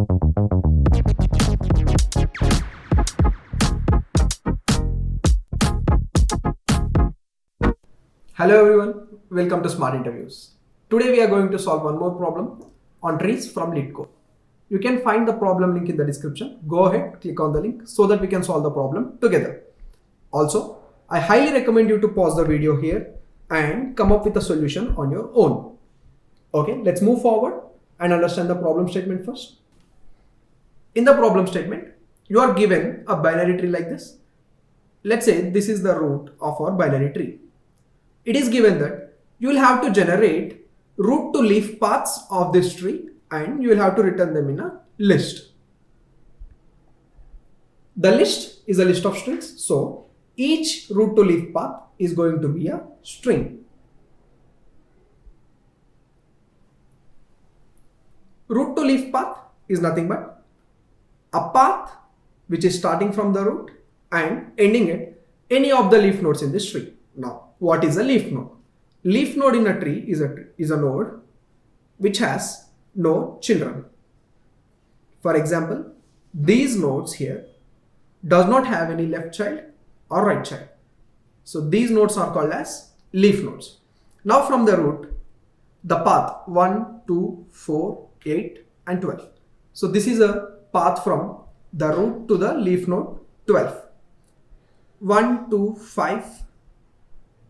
Hello everyone, welcome to Smart Interviews. Today we are going to solve one more problem on trees from LeetCode. You can find the problem link in the description. Go ahead, click on the link so that we can solve the problem together. Also, I highly recommend you to pause the video here and come up with a solution on your own. Okay, let's move forward and understand the problem statement first. In the problem statement, you are given a binary tree like this. Let's say this is the root of our binary tree. It is given that you will have to generate root to leaf paths of this tree and you will have to return them in a list. The list is a list of strings, so each root to leaf path is going to be a string. Root to leaf path is nothing but a path which is starting from the root and ending at any of the leaf nodes in this tree. Now, what is a leaf node? Leaf node in a tree is a node which has no children. For example, these nodes here does not have any left child or right child. So these nodes are called as leaf nodes. Now from the root, the path 1, 2, 4, 8 and 12. So this is a path from the root to the leaf node 12. 1, 2, 5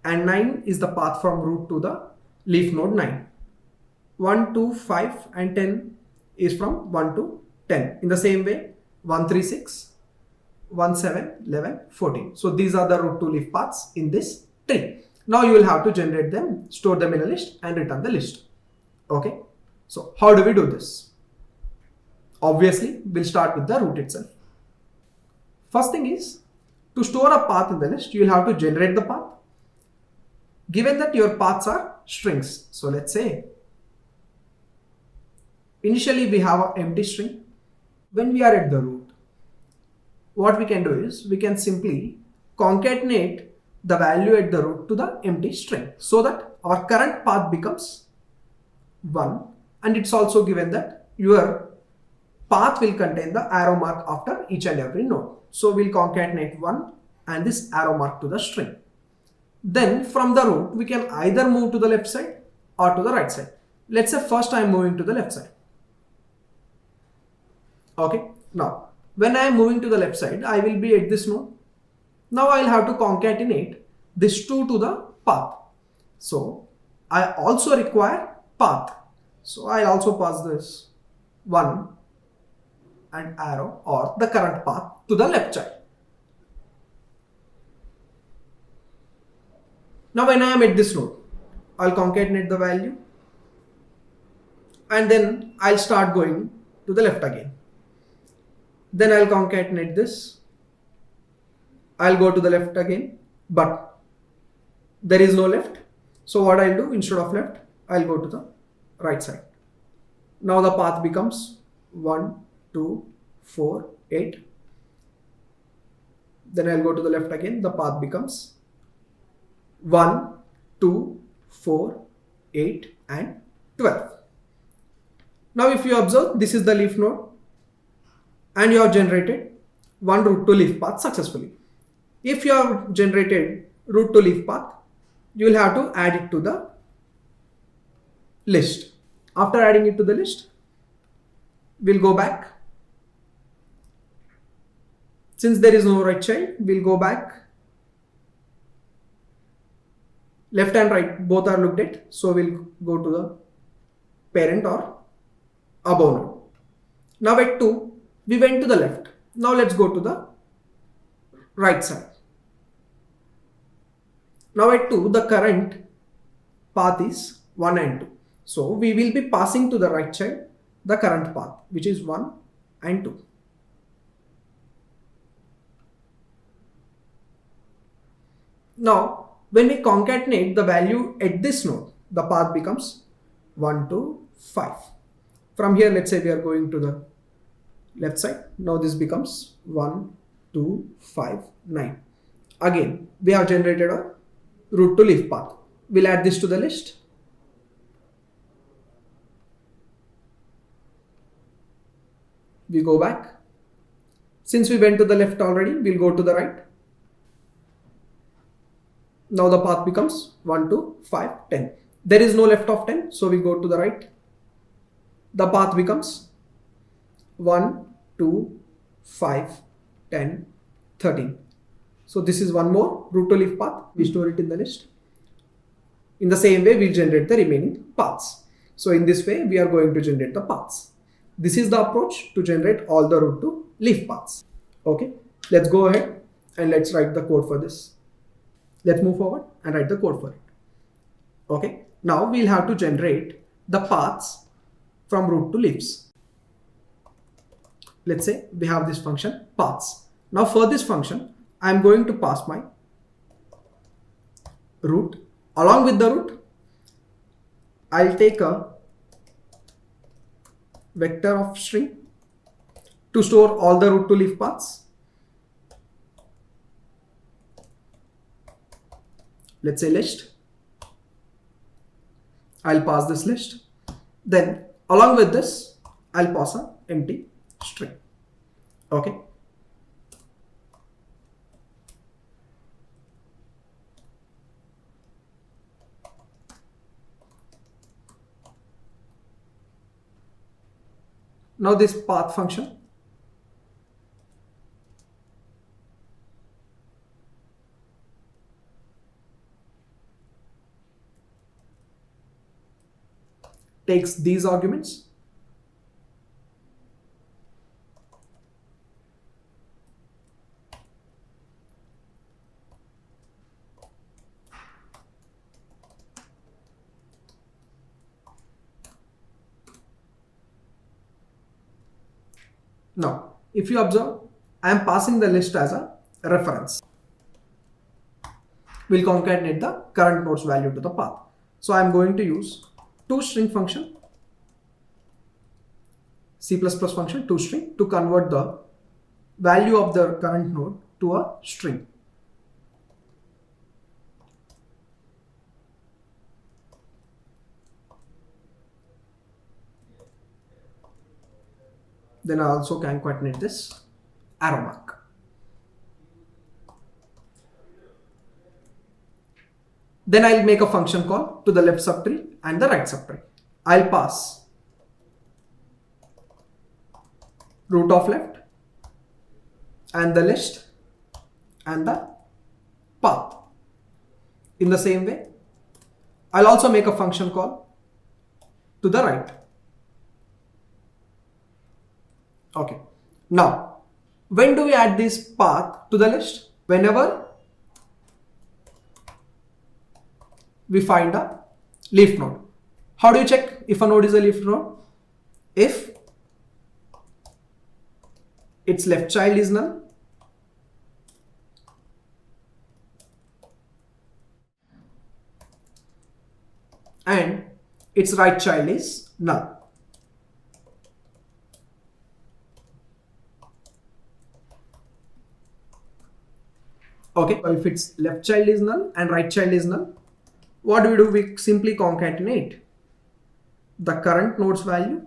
and 9 is the path from root to the leaf node 9. 1, 2, 5 and 10 is from 1 to 10. In the same way, 1, 3, 6, 1, 7, 11, 14. So these are the root to leaf paths in this tree. Now you will have to generate them, store them in a list and return the list. Okay. So how do we do this? Obviously, we'll start with the root itself. First thing is, to store a path in the list, you will have to generate the path. Given that your paths are strings, so let's say initially we have an empty string. When we are at the root, what we can do is we can simply concatenate the value at the root to the empty string so that our current path becomes 1, and it's also given that your path will contain the arrow mark after each and every node. So we'll concatenate 1 and this arrow mark to the string. Then from the root, we can either move to the left side or to the right side. Let's say first I am moving to the left side. Okay. Now, when I am moving to the left side, I will be at this node. Now I will have to concatenate this 2 to the path. So I also require path. So I also pass this 1 and arrow or the current path to the left side. Now when I am at this node, I'll concatenate the value and then I'll start going to the left again. Then I'll concatenate this. I'll go to the left again, but there is no left. So what I'll do, instead of left, I'll go to the right side. Now the path becomes 1, 2, 4, 8. Then I'll go to the left again. The path becomes 1, 2, 4, 8 and 12. Now if you observe, this is the leaf node and you have generated one root to leaf path successfully. If you have generated root to leaf path, you will have to add it to the list. After adding it to the list, we'll go back. Since there is no right child, we'll go back. Left and right both are looked at, so we'll go to the parent or above node. Now at 2, we went to the left. Now let's go to the right side. Now at 2, the current path is 1 and 2. So we will be passing to the right child the current path, which is 1 and 2. Now when we concatenate the value at this node, the path becomes 1, 2, 5. From here, let's say we are going to the left side. Now this becomes 1, 2, 5, 9. Again, we have generated a root to leaf path. We'll add this to the list. We go back. Since we went to the left already, we'll go to the right. Now the path becomes 1, 2, 5, 10. There is no left of 10, so we go to the right. The path becomes 1, 2, 5, 10, 13. So this is one more root to leaf path. We store it in the list. In the same way, we'll generate the remaining paths. So in this way, we are going to generate the paths. This is the approach to generate all the root to leaf paths. Okay, let's go ahead and let's write the code for this. Let's move forward and write the code for it. Okay, now we'll have to generate the paths from root to leaves. Let's say we have this function paths. Now for this function, I'm going to pass my root. Along with the root, I'll take a vector of string to store all the root to leaf paths. Let's say list. I'll pass this list. Then along with this, I'll pass an empty string. Okay. Now this path function takes these arguments . Now, if you observe, I am passing the list as a reference. We'll concatenate the current node's value to the path. So I am going to use toString function, C++ function toString, to convert the value of the current node to a string. Then I also concatenate this arrow mark. Then I'll make a function call to the left subtree and the right subtree. I'll pass root of left and the list and the path. In the same way, I'll also make a function call to the right. Okay. Now, when do we add this path to the list? Whenever we find a leaf node. How do you check if a node is a leaf node? If its left child is null and its right child is null. Okay, so if its left child is null and right child is null, what do? We simply concatenate the current node's value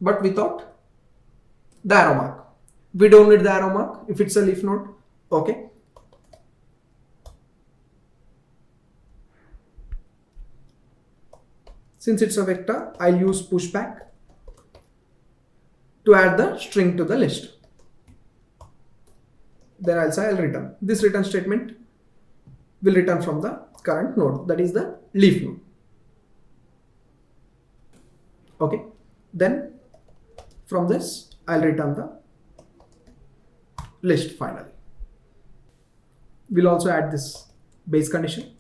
but without the arrow mark. We don't need the arrow mark if it's a leaf node. Okay. Since it's a vector, I'll use pushback to add the string to the list. Then I'll say I'll return. This return statement will return from the current node, that is the leaf node. Okay. Then from this, I'll return the list finally. We'll also add this base condition.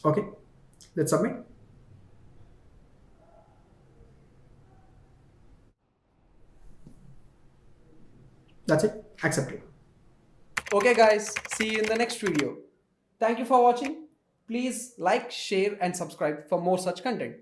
Okay, let's submit. That's it. Accept it. Okay guys, see you in the next video. Thank you for watching. Please like, share and subscribe for more such content.